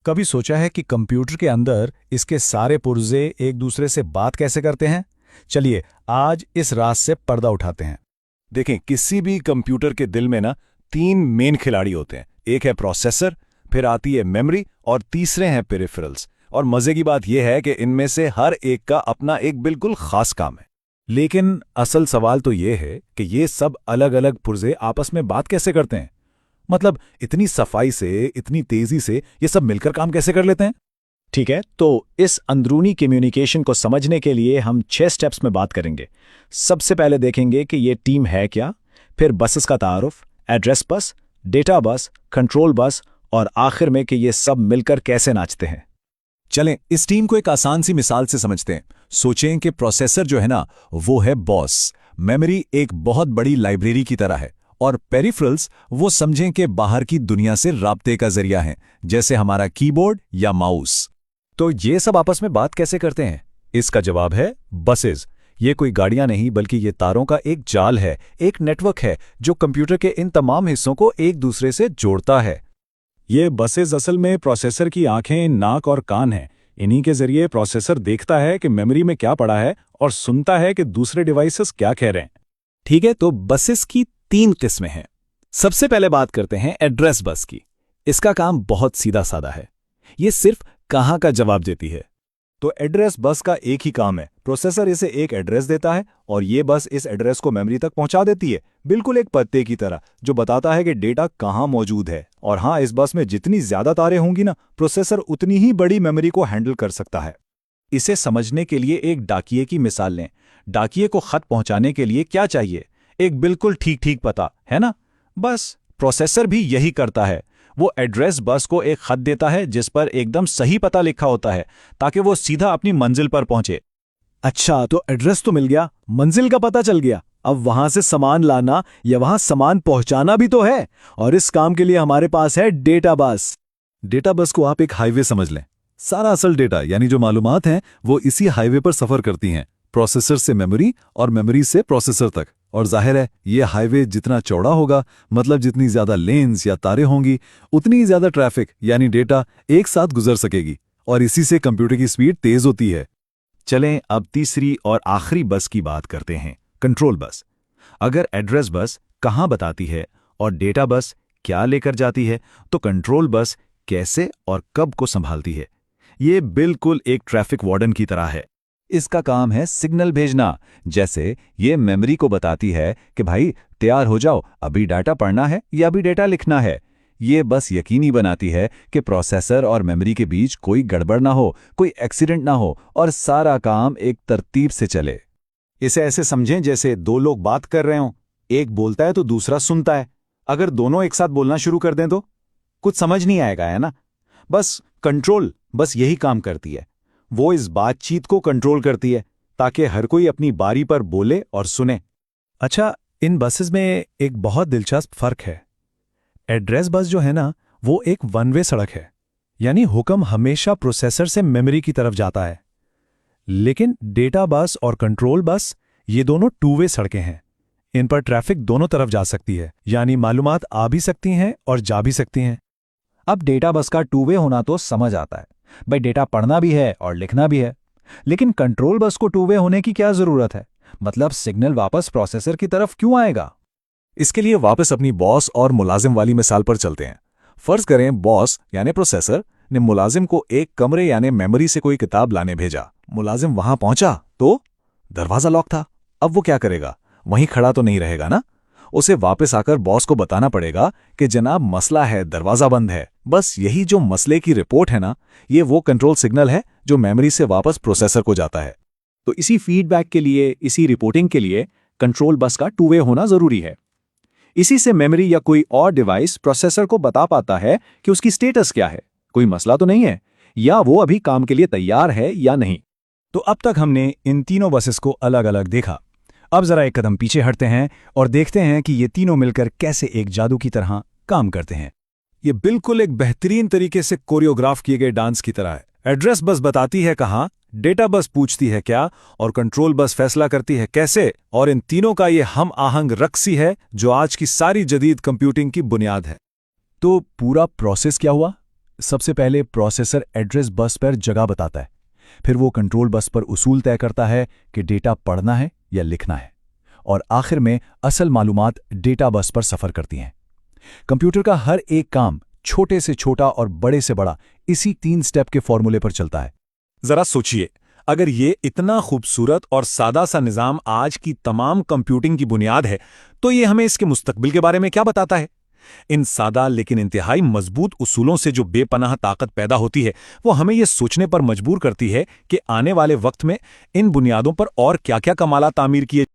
कभी सोचा है कि कंप्यूटर के अंदर इसके सारे पुर्जे एक दूसरे से बात कैसे करते हैं? चलिए आज इस राज से पर्दा उठाते हैं। देखें, किसी भी कंप्यूटर के दिल में ना 3 मेन खिलाड़ी होते हैं। एक है प्रोसेसर, फिर आती है मेमोरी और तीसरे हैं पेरिफेरल्स। और मजे की बात यह है कि इनमें से हर एक का अपना एक बिल्कुल खास काम है। लेकिन असल सवाल तो ये है कि ये सब अलग अलग पुर्जे आपस में बात कैसे करते हैं? मतलब इतनी सफाई से, इतनी तेजी से ये सब मिलकर काम कैसे कर लेते हैं? ठीक है, तो इस अंदरूनी कम्युनिकेशन को समझने के लिए हम 6 स्टेप्स में बात करेंगे। सबसे पहले देखेंगे कि ये टीम है क्या, फिर बसेस का तारुफ, address bus, data bus, control bus और आखिर में कि ये सब मिलकर कैसे नाचते हैं। चलें इस टीम को एक आसान सी मिसाल से समझते हैं। सोचें कि प्रोसेसर जो है ना, वो है बॉस, मेमोरी एक बहुत बड़ी लाइब्रेरी की तरह है, और पेरिफेरल्स वो समझें कि बाहर की दुनिया से राब्ते का जरिया है, जैसे हमारा कीबोर्ड या माउस। तो ये सब आपस में बात कैसे करते हैं? इसका जवाब है बसेस। ये कोई गाड़ियां नहीं, बल्कि ये तारों का एक जाल है, एक नेटवर्क है जो कंप्यूटर के इन तमाम हिस्सों को एक दूसरे से जोड़ता है। ये बसेस असल में प्रोसेसर की आंखें, नाक और कान हैं। इन्हीं के जरिए प्रोसेसर देखता है कि मेमोरी में क्या पड़ा है और सुनता है कि दूसरे डिवाइसेस क्या कह रहे हैं। ठीक है, तो बसेस की 3 किस्में हैं। सबसे पहले बात करते हैं एड्रेस बस की। इसका काम बहुत सीधा साधा है। ये सिर्फ कहाँ का जवाब देती है। तो एड्रेस बस का एक ही काम है, प्रोसेसर इसे एक एड्रेस देता है और ये बस इस एड्रेस को मेमोरी तक पहुंचा देती है, बिल्कुल एक पत्ते की तरह जो बताता है कि डेटा कहाँ मौजूद है। और हाँ, इस बस में जितनी ज्यादा तारें होंगी ना, प्रोसेसर उतनी ही बड़ी मेमोरी को हैंडल कर सकता है। इसे समझने के लिए एक डाकिये की मिसाल लें। डाकिये को खत पहुंचाने के लिए क्या चाहिए? एक बिल्कुल ठीक ठीक पता, है ना? बस प्रोसेसर भी यही करता है। वो एड्रेस बस को एक खत देता है जिस पर एकदम सही पता लिखा होता है, ताकि वो सीधा अपनी मंजिल पर पहुंचे। अच्छा, तो एड्रेस तो मिल गया, मंजिल का पता चल गया। अब वहां से सामान लाना या वहां सामान पहुंचाना भी तो है, और इस काम के लिए हमारे पास है डेटा बस। डेटा बस को आप एक हाईवे समझ लें। सारा असल डेटा यानी जो मालूमात हैं वो इसी हाईवे पर सफर करती हैं, प्रोसेसर से मेमोरी और मेमोरी से प्रोसेसर तक। और जाहिर है, ये हाईवे जितना चौड़ा होगा, मतलब जितनी ज्यादा लेन्स या तारें होंगी, उतनी ही ज्यादा ट्रैफिक यानी डेटा एक साथ गुजर सकेगी, और इसी से कंप्यूटर की स्पीड तेज होती है। चलें अब तीसरी और आखिरी बस की बात करते हैं, कंट्रोल बस। अगर एड्रेस बस कहाँ बताती है और डेटा बस क्या लेकर जाती है, तो कंट्रोल बस कैसे और कब को संभालती है। ये बिल्कुल एक ट्रैफिक वार्डन की तरह है। इसका काम है सिग्नल भेजना। जैसे ये मेमोरी को बताती है कि भाई तैयार हो जाओ, अभी डाटा पढ़ना है या अभी डेटा लिखना है। ये बस यकीनी बनाती है कि प्रोसेसर और मेमोरी के बीच कोई गड़बड़ ना हो, कोई एक्सीडेंट ना हो और सारा काम एक तरतीब से चले। इसे ऐसे समझें जैसे 2 लोग बात कर रहे हों, एक बोलता है तो दूसरा सुनता है। अगर दोनों एक साथ बोलना शुरू कर दें तो कुछ समझ नहीं आएगा, है ना? बस कंट्रोल बस यही काम करती है। वो इस बातचीत को कंट्रोल करती है ताकि हर कोई अपनी बारी पर बोले और सुने। अच्छा, इन बसेस में एक बहुत दिलचस्प फर्क है। एड्रेस बस जो है ना, वो एक वन वे सड़क है, यानी हुक्म हमेशा प्रोसेसर से मेमोरी की तरफ जाता है। लेकिन डेटा बस और कंट्रोल बस, ये दोनों 2 वे सड़कें हैं। इन पर ट्रैफिक दोनों तरफ जा सकती है, यानी मालूमात आ भी सकती हैं और जा भी सकती हैं। अब डेटा बस का 2 वे होना तो समझ आता है, भाई डेटा पढ़ना भी है और लिखना भी है। लेकिन कंट्रोल बस को 2 वे होने की क्या जरूरत है? मतलब सिग्नल वापस प्रोसेसर की तरफ क्यों आएगा? इसके लिए वापस अपनी बॉस और मुलाजिम वाली मिसाल पर चलते हैं। फर्ज करें बॉस यानी प्रोसेसर ने मुलाजिम को एक कमरे यानी मेमोरी से कोई किताब लाने भेजा। मुलाजिम वहां पहुंचा तो दरवाजा लॉक था। अब वो क्या करेगा? वहीं खड़ा तो नहीं रहेगा ना, उसे वापस आकर बॉस को बताना पड़ेगा कि जनाब मसला है, दरवाजा बंद है। बस यही जो मसले की रिपोर्ट है ना, ये वो कंट्रोल सिग्नल है जो मेमोरी से वापस प्रोसेसर को जाता है। तो इसी फीडबैक के लिए, इसी रिपोर्टिंग के लिए कंट्रोल बस का 2 वे होना जरूरी है। इसी से मेमोरी या कोई और डिवाइस प्रोसेसर को बता पाता है कि उसकी स्टेटस क्या है, कोई मसला तो नहीं है, या वो अभी काम के लिए तैयार है या नहीं। तो अब तक हमने इन तीनों बसेस को अलग अलग देखा। अब जरा एक कदम पीछे हटते हैं और देखते हैं कि ये तीनों मिलकर कैसे एक जादू की तरह काम करते हैं। ये बिल्कुल एक बेहतरीन तरीके से कोरियोग्राफ किए गए डांस की तरह है। एड्रेस बस बताती है कहाँ, डेटा बस पूछती है क्या, और कंट्रोल बस फैसला करती है कैसे। और इन तीनों का ये हम आहंग रक्सी है जो आज की सारी जदीद कंप्यूटिंग की बुनियाद है। तो पूरा प्रोसेस क्या हुआ? सबसे पहले प्रोसेसर एड्रेस बस पर जगह बताता है, फिर वो कंट्रोल बस पर उसूल तय करता है कि डेटा पढ़ना है या लिखना है, और आखिर में असल मालूमात डेटा बस पर सफ़र करती हैं। कंप्यूटर का हर एक काम छोटे से छोटा और बड़े से बड़ा इसी 3 स्टेप के फॉर्मूले पर चलता है। जरा सोचिए, अगर ये इतना खूबसूरत और सादा सा निज़ाम आज की तमाम कंप्यूटिंग की बुनियाद है, तो ये हमें इसके मुस्तकबिल के बारे में क्या बताता है? इन सादा लेकिन इंतहाई मजबूत उसूलों से जो बेपनाह ताकत पैदा होती है, वो हमें ये सोचने पर मजबूर करती है कि आने वाले वक्त में इन बुनियादों पर और क्या-क्या कमालात तामीर किए